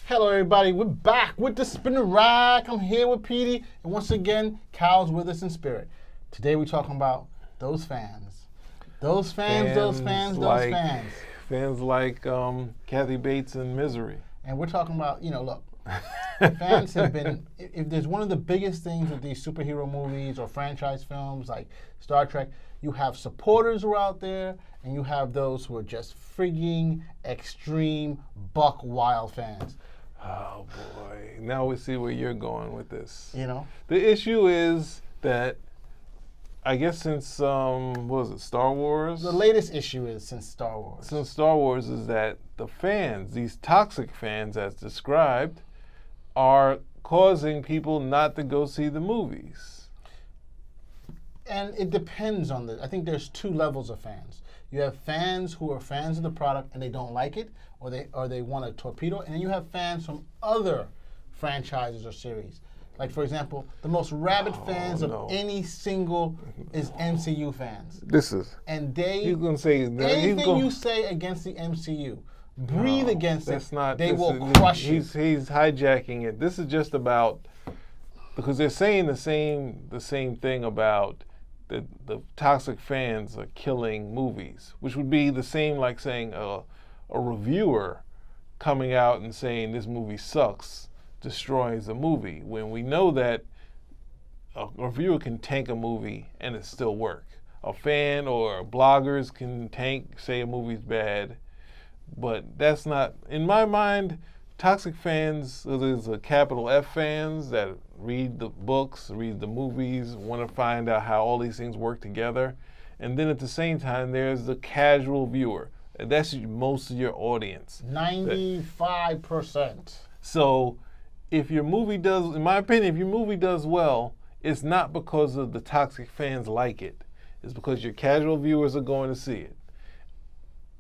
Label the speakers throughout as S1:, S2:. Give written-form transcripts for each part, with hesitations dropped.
S1: Hello, everybody. We're back with the Spinner Rack. I'm here with Petey, and once again, Cal's with us in spirit. Today, we're talking about those fans. Those fans.
S2: Fans like Kathy Bates in Misery.
S1: And we're talking about, look, fans have been, if there's one of the biggest things with these superhero movies or franchise films like Star Trek, you have supporters who are out there, and you have those who are just frigging extreme buck wild fans.
S2: Oh boy! Now we see where you're going with this.
S1: The
S2: issue is that I guess since what was it, Star Wars?
S1: The latest issue is since Star Wars.
S2: Since Star Wars is that the fans, these toxic fans as described, are causing people not to go see the movies.
S1: And it depends on I think there's two levels of fans. You have fans who are fans of the product and they don't like it, or they want to torpedo, and then you have fans from other franchises or series. Like, for example, the most rabid fans of any single is MCU fans. And
S2: he's gonna say
S1: anything you say against the MCU, breathe against it, they will crush you.
S2: He's hijacking it. This is just about, because they're saying the same thing about the toxic fans are killing movies, which would be the same like saying a reviewer coming out and saying this movie sucks destroys a movie, when we know that a reviewer can tank a movie and it still work. A fan or bloggers can say a movie's bad, but that's not, in my mind, toxic fans, there's a capital F fans that read the books, read the movies, want to find out how all these things work together. And then at the same time, there's the casual viewer. And that's most of your audience.
S1: 95%.
S2: So if your movie does, in my opinion, if your movie does well, it's not because of the toxic fans like it. It's because your casual viewers are going to see it.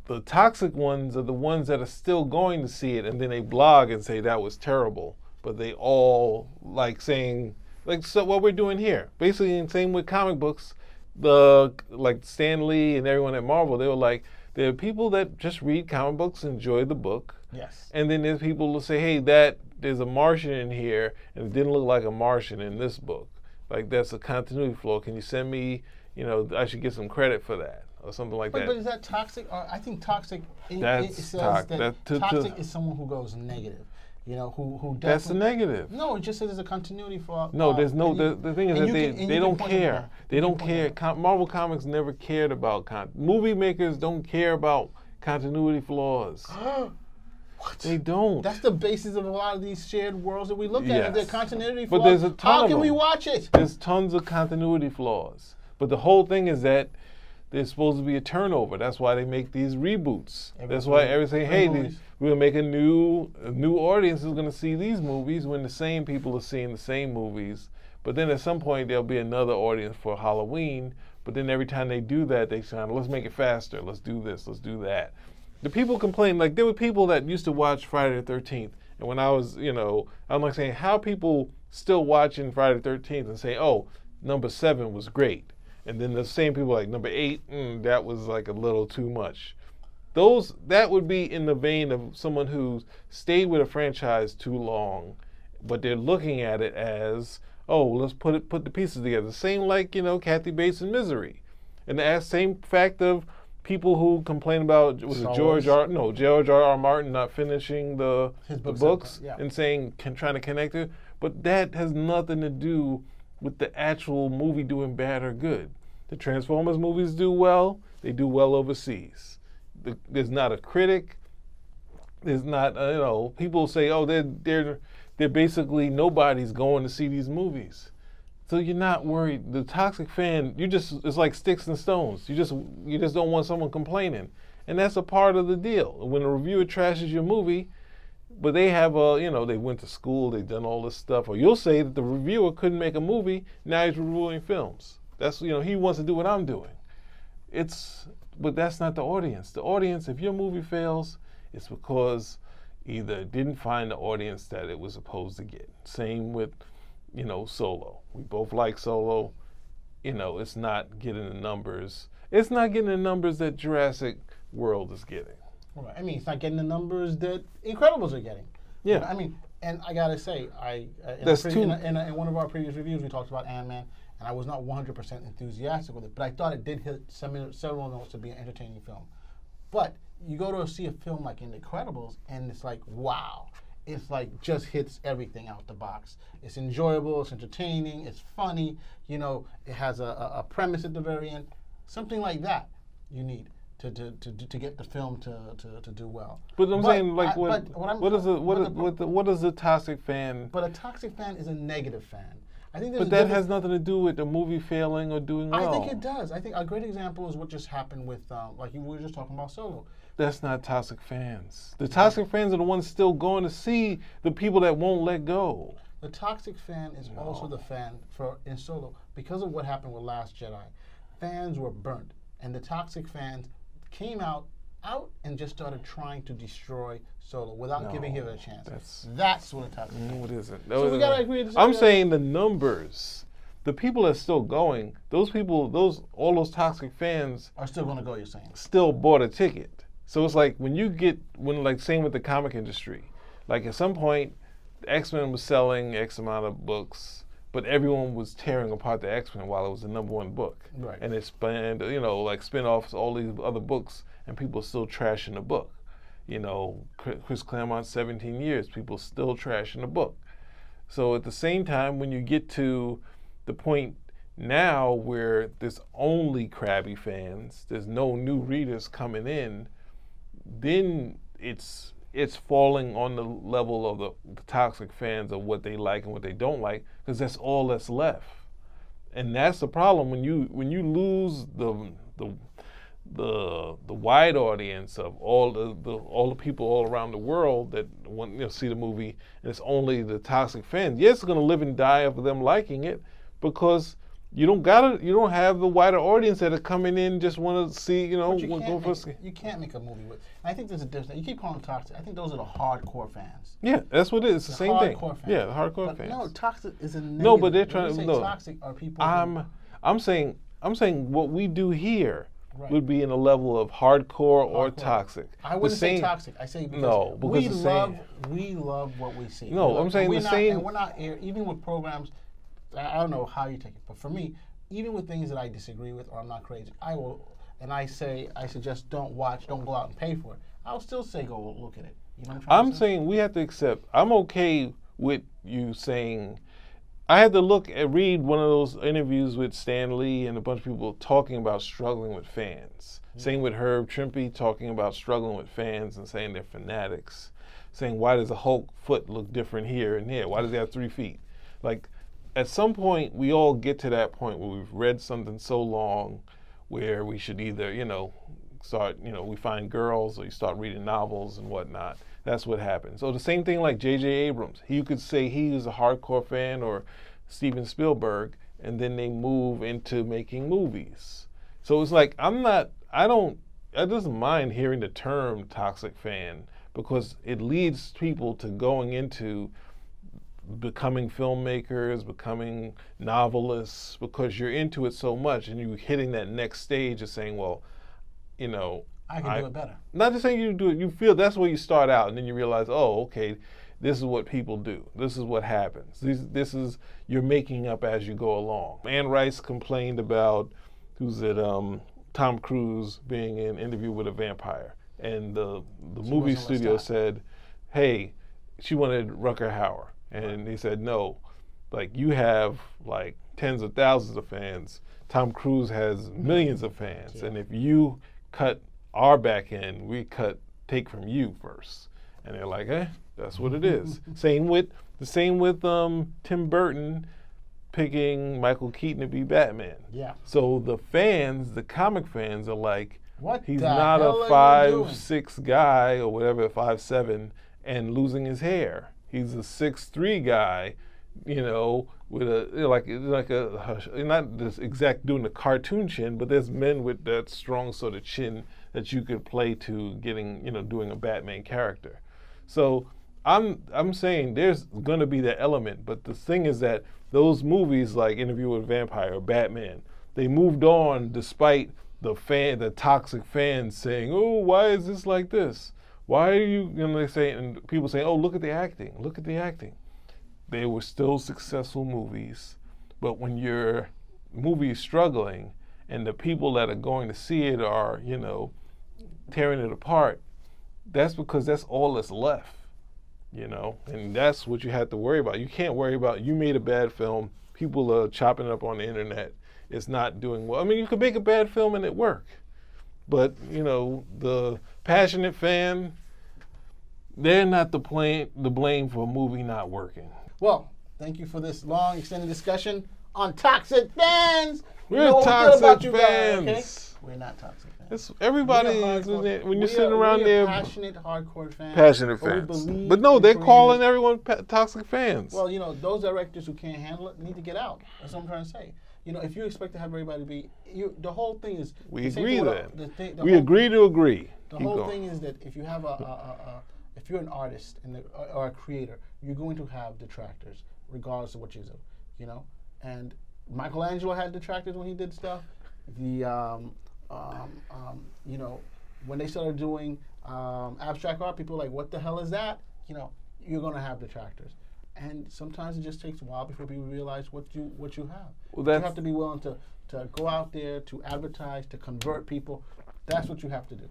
S2: The toxic ones are the ones that are still going to see it, and then they blog and say that was terrible. But they all like saying, so what we're doing here. Basically, the same with comic books. Like Stan Lee and everyone at Marvel, they were like, there are people that just read comic books, enjoy the book.
S1: Yes.
S2: And then there's people who say, hey, there's a Martian in here, and it didn't look like a Martian in this book. Like, that's a continuity flaw. Can you send me, I should get some credit for that, or something like that.
S1: But is that toxic? I think toxic, toxic is someone who goes negative. Who definitely.
S2: That's a negative.
S1: No, it just says there's a continuity flaw.
S2: No, there's no. The thing is that they don't care. They don't care. Marvel Comics never cared about movie makers don't care about continuity flaws.
S1: What?
S2: They don't.
S1: That's the basis of a lot of these shared worlds that we look at. Their continuity flaws.
S2: But there's a ton
S1: How can we watch it?
S2: There's tons of continuity flaws. But the whole thing is that there's supposed to be a turnover. That's why they make these reboots. That's why everything, hey, we're gonna make a new audience is gonna see these movies when the same people are seeing the same movies. But then at some point there'll be another audience for Halloween. But then every time they do that, they say, let's make it faster. Let's do this. Let's do that. The people complain, like there were people that used to watch Friday the 13th. And when I was, I'm like saying, how people still watching Friday the 13th and say, oh, number 7 was great. And then the same people like number 8, that was like a little too much. That would be in the vein of someone who stayed with a franchise too long, but they're looking at it as, oh, let's put the pieces together. Same like, Kathy Bates in Misery. And the same fact of people who complain about George R. Martin not finishing the books and saying trying to connect it, but that has nothing to do with the actual movie doing bad or good. The Transformers movies do well; they do well overseas. There's not a critic. There's not people say, oh, they're basically nobody's going to see these movies. So you're not worried. The toxic fan, it's like sticks and stones. You just don't want someone complaining. And that's a part of the deal. When a reviewer trashes your movie, but they have they went to school, they've done all this stuff, or you'll say that the reviewer couldn't make a movie, now he's reviewing films. That's, he wants to do what I'm doing. But that's not the audience. The audience, if your movie fails, it's because either it didn't find the audience that it was supposed to get. Same with Solo. We both like Solo. It's not getting the numbers. It's not getting the numbers that Jurassic World is getting.
S1: Right. I mean, it's not getting the numbers that Incredibles are getting.
S2: Yeah.
S1: I mean, and I gotta say, in one of our previous reviews, we talked about Ant-Man, and I was not 100% enthusiastic with it, but I thought it did hit several notes to be an entertaining film. But you go to see a film like In The Incredibles, and it's like, wow. It's like just hits everything out the box. It's enjoyable, it's entertaining, it's funny. You know, it has a premise at the very end. Something like that you need to get the film to do well.
S2: But I'm saying, like, what is a toxic fan?
S1: But a toxic fan is a negative fan. I think
S2: but that has nothing to do with the movie failing or doing well.
S1: I think it does. I think a great example is what just happened with, like we were just talking about Solo.
S2: That's not toxic fans. The toxic fans are the ones still going to see the people that won't let go.
S1: The toxic fan is also the fan in Solo. Because of what happened with Last Jedi, fans were burnt. And the toxic fans came out and just started trying to destroy Solo without giving him a chance. That's what a toxic fan is.
S2: No, it isn't.
S1: So we got to agree.
S2: I'm saying the numbers. The people that's still going, those people, all those toxic fans
S1: are still going to go, you're saying?
S2: Still bought a ticket. So it's like same with the comic industry. Like at some point, X-Men was selling X amount of books, but everyone was tearing apart the X-Men while it was the #1 book.
S1: Right.
S2: And it spanned, like spin-offs, all these other books, and people still trashing the book. You know, Chris Claremont's 17 years, people still trashing the book. So at the same time, when you get to the point now where there's only crabby fans, there's no new readers coming in, then it's falling on the level of the toxic fans of what they like and what they don't like, because that's all that's left. And that's the problem when you lose the wide audience of all the people all around the world that want to see the movie, and it's only the toxic fans. Yes, it's going to live and die of them liking it, because you don't have the wider audience that are coming in just want to see, you
S1: can't make a movie with. I think there's a difference. You keep calling them toxic. I think those are the hardcore fans.
S2: Yeah, that's what it is. It's the same thing.
S1: Hardcore fans.
S2: Yeah, the hardcore fans.
S1: No, toxic is a negative.
S2: No, but they're trying to. No,
S1: toxic are people.
S2: I'm saying what we do here would be in a level of hardcore or toxic.
S1: I wouldn't say toxic. I say because we love what we see.
S2: No, I'm saying the same.
S1: And we're not even with programs. I don't know how you take it, but for me, even with things that I disagree with or I'm not crazy, I will, and I suggest don't watch, don't go out and pay for it. I'll still say go look at it. You know what I'm
S2: saying we have to accept. I'm okay with you saying. I had to read one of those interviews with Stan Lee and a bunch of people talking about struggling with fans. Mm-hmm. Same with Herb Trimpe talking about struggling with fans and saying they're fanatics. Saying, why does a Hulk foot look different here and there? Why does he have 3 feet? Like, at some point, we all get to that point where we've read something so long where we should either, start, we find girls or you start reading novels and whatnot. That's what happens. So the same thing like J.J. Abrams. You could say he was a hardcore fan, or Steven Spielberg, and then they move into making movies. So it's like, I doesn't mind hearing the term toxic fan, because it leads people to going into becoming filmmakers, becoming novelists, because you're into it so much and you're hitting that next stage of saying, well,
S1: I can do it better.
S2: Not to say you do it, you feel that's where you start out, and then you realize, oh, okay, this is what people do. This is what happens. This is, you're making up as you go along. Anne Rice complained about, Tom Cruise being in Interview with a Vampire. And the movie studio said, hey, she wanted Rutger Hauer. And they said, no, like you have like tens of thousands of fans. Tom Cruise has millions of fans. Yeah. And if you cut our back end, we take from you first. And they're like, that's what it is. Same with Tim Burton picking Michael Keaton to be Batman.
S1: Yeah.
S2: So the fans, the comic fans are like, he's
S1: the
S2: not
S1: hell
S2: a 5'6" guy or whatever, 5'7", and losing his hair. He's a 6'3" guy, with not this exact doing the cartoon chin, but there's men with that strong sort of chin that you could play to getting, doing a Batman character. So I'm saying there's going to be that element, but the thing is that those movies like Interview with a Vampire or Batman, they moved on despite the toxic fans saying, oh, why is this like this? Why are you, they say, and people say, oh, look at the acting, look at the acting. They were still successful movies, but when your movie is struggling and the people that are going to see it are, tearing it apart, that's because that's all that's left, and that's what you have to worry about. You can't worry about you made a bad film, people are chopping it up on the internet, it's not doing well. I mean, you could make a bad film and it work, but the passionate fan, they're not the blame for a movie not working.
S1: Well, thank you for this long, extended discussion on toxic fans.
S2: We're toxic fans.
S1: Okay? We're not toxic fans.
S2: It's everybody, when you're sitting around there.
S1: Passionate, hardcore fans.
S2: Passionate fans. But no, they're calling everyone toxic fans.
S1: Well, those directors who can't handle it need to get out. That's what I'm trying to say. If you expect to have everybody be, the whole thing is.
S2: We agree then. We agree to agree.
S1: The whole thing is that if you have if you're an artist or a creator, you're going to have detractors, regardless of what you do, And Michelangelo had detractors when he did stuff. When they started doing abstract art, people were like, what the hell is that? You're going to have detractors. And sometimes it just takes a while before people realize what you have. Well, you have to be willing to go out there, to advertise, to convert people. That's what you have to do.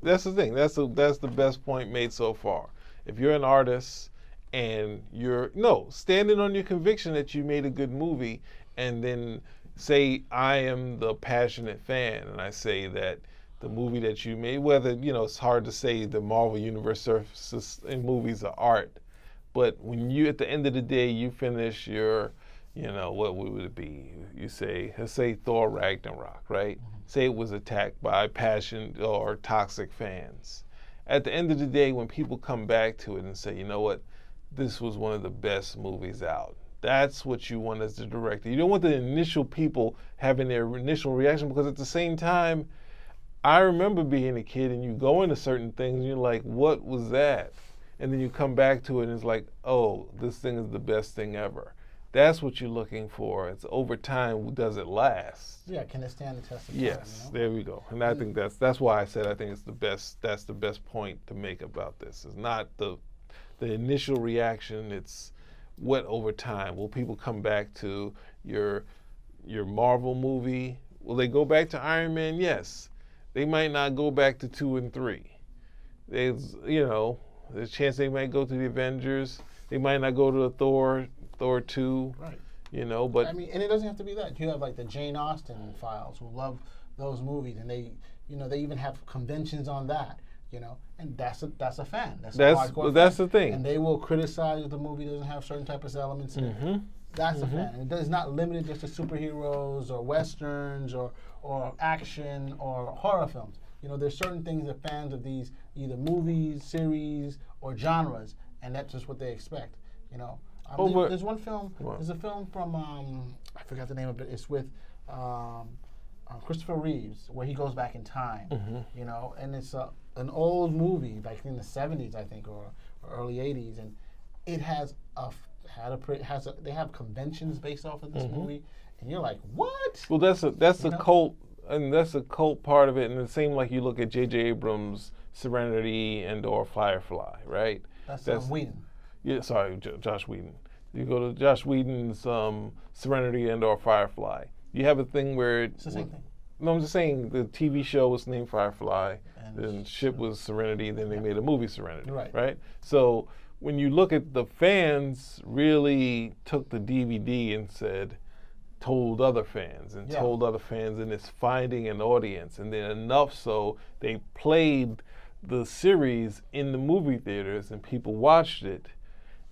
S2: That's the thing. That's the best point made so far. If you're an artist and you're standing on your conviction that you made a good movie, and then say I am the passionate fan, and I say that the movie that you made, whether it's hard to say the Marvel Universe in movies are art, but when you at the end of the day you finish your, what would it be? You say, let's say Thor Ragnarok, right? Mm-hmm. Say it was attacked by passion or toxic fans. At the end of the day, when people come back to it and say, you know what, this was one of the best movies out. That's what you want as the director. You don't want the initial people having their initial reaction, because at the same time, I remember being a kid and you go into certain things and you're like, what was that? And then you come back to it and it's like, oh, this thing is the best thing ever. That's what you're looking for. It's over time, does it last?
S1: Yeah, can it stand the test of time?
S2: Yes, there we go. And I think that's why I said I think it's the best. That's the best point to make about this. It's not the initial reaction. It's what over time. Will people come back to your Marvel movie? Will they go back to Iron Man? Yes. They might not go back to 2 and 3. There's a chance they might go to the Avengers. They might not go to the Thor 2.
S1: Right.
S2: But
S1: I mean, and it doesn't have to be that. You have like the Jane Austen files who love those movies, and they even have conventions on that. And that's a fan. That's a hardcore
S2: that's
S1: fan.
S2: The thing.
S1: And they will criticize if the movie doesn't have certain type of elements in it. That's a fan. And it's not limited just to superheroes or westerns or action or horror films. There's certain things that fans of these either movies, series, or genres, and that's just what they expect. There's one film. What? There's a film from I forgot the name of it. It's with Christopher Reeves, where he goes back in time. And it's an old movie, like in the 70s, I think, or early 80s, and it has they have conventions based off of this movie, and you're like, what?
S2: Well, that's a cult, and that's a cult part of it, and it seems like you look at J.J. Abrams' Serenity and/or Firefly, right?
S1: That's Whedon.
S2: Yeah, sorry, Josh Whedon. You go to Josh Whedon's Serenity and/or Firefly. You have a thing where
S1: it's the same thing.
S2: No, I'm just saying the TV show was named Firefly, then ship was Serenity, then they made a movie Serenity, right? So when you look at the fans really took the DVD and told other fans and told other fans, and it's finding an audience, and then enough so they played the series in the movie theaters and people watched it,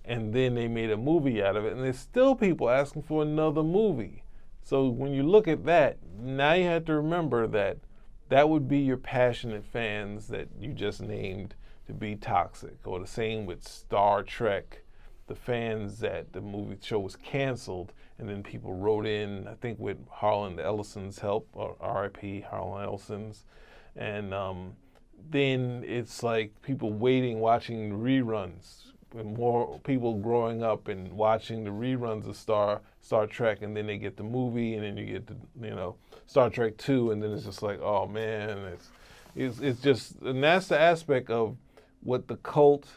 S2: and then they made a movie out of it, and there's still people asking for another movie. So when you look at that, now you have to remember that would be your passionate fans that you just named to be toxic. Or the same with Star Trek, the fans that the movie show was canceled, and then people wrote in, I think with Harlan Ellison's help, or R.I.P. Harlan Ellison's, and then it's like people waiting, watching reruns, and more people growing up and watching the reruns of Star Trek, and then they get the movie, and then you get the Star Trek 2, and then it's just like, oh man, It's just, and that's the aspect of what the cult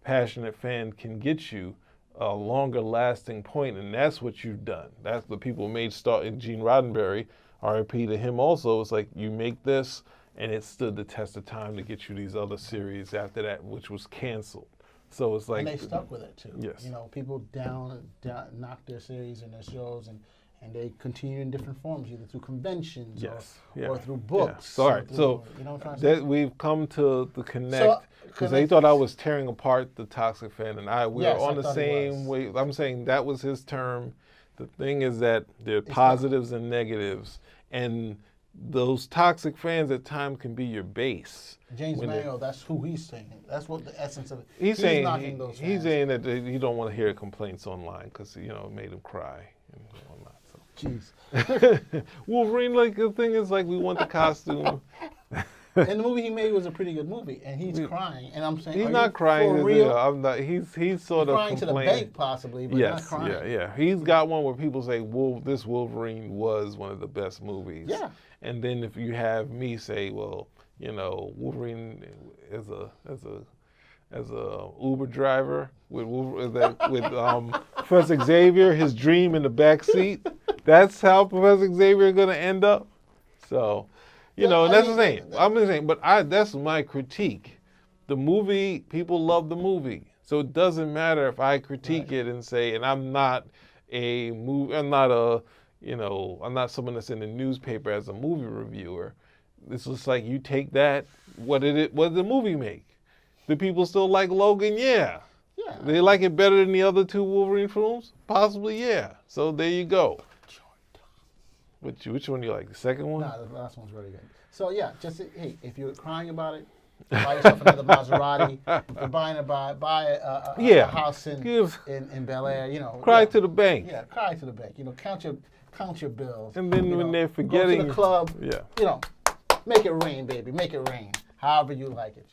S2: passionate fan can get you, a longer lasting point, and that's what you've done. That's what people made start in Gene Roddenberry, RIP to him also. It's like you make this, and it stood the test of time to get you these other series after that, which was canceled. So it's like,
S1: and they stuck with it too.
S2: Yes.
S1: You know, people knocked their series and their shows, and they continue in different forms, either through conventions or through books.
S2: Yeah. All right, so
S1: you know what I'm trying to say?
S2: we've come to the connect, because they thought I was tearing apart the toxic fan, and we are on the same way. I'm saying that was his term. The thing is that there are positives and negatives, and those toxic fans at times can be your base.
S1: James Mayo, that's who he's saying. That's what the essence of it.
S2: He's saying
S1: knocking those fans.
S2: He's saying that he don't want to hear complaints online because it made him cry and whatnot.
S1: Jeez.
S2: Wolverine, like the thing is, like we want the costume.
S1: And the movie he made was a pretty good movie, and he's crying. And I'm saying,
S2: he's not crying.
S1: For real?
S2: I'm not. He's sort of
S1: crying
S2: complaining.
S1: to the bank, possibly, but not crying.
S2: Yeah. He's got one where people say, this Wolverine was one of the best movies.
S1: Yeah.
S2: And then if you have me say, well, Wolverine as a Uber driver with Professor Xavier, his dream in the back seat. That's how Professor Xavier is going to end up. So. And that's the thing. I'm just saying, but that's my critique. The movie, people love the movie. So it doesn't matter if I critique it and say, and I'm not I'm not someone that's in the newspaper as a movie reviewer. It's just like you take that, what did the movie make? Do people still like Logan? Yeah.
S1: Yeah.
S2: They like it better than the other two Wolverine films? Possibly, yeah. So there you go. Which one do you like? The second one?
S1: No, the last one's really good. So yeah, just hey, if you're crying about it, buy yourself another Maserati. If you're buying buy a house in Bel Air.
S2: Cry to the bank.
S1: Yeah, cry to the bank. Count your bills.
S2: And then when they're forgetting,
S1: go to the club. Make it rain, baby. Make it rain. However you like it.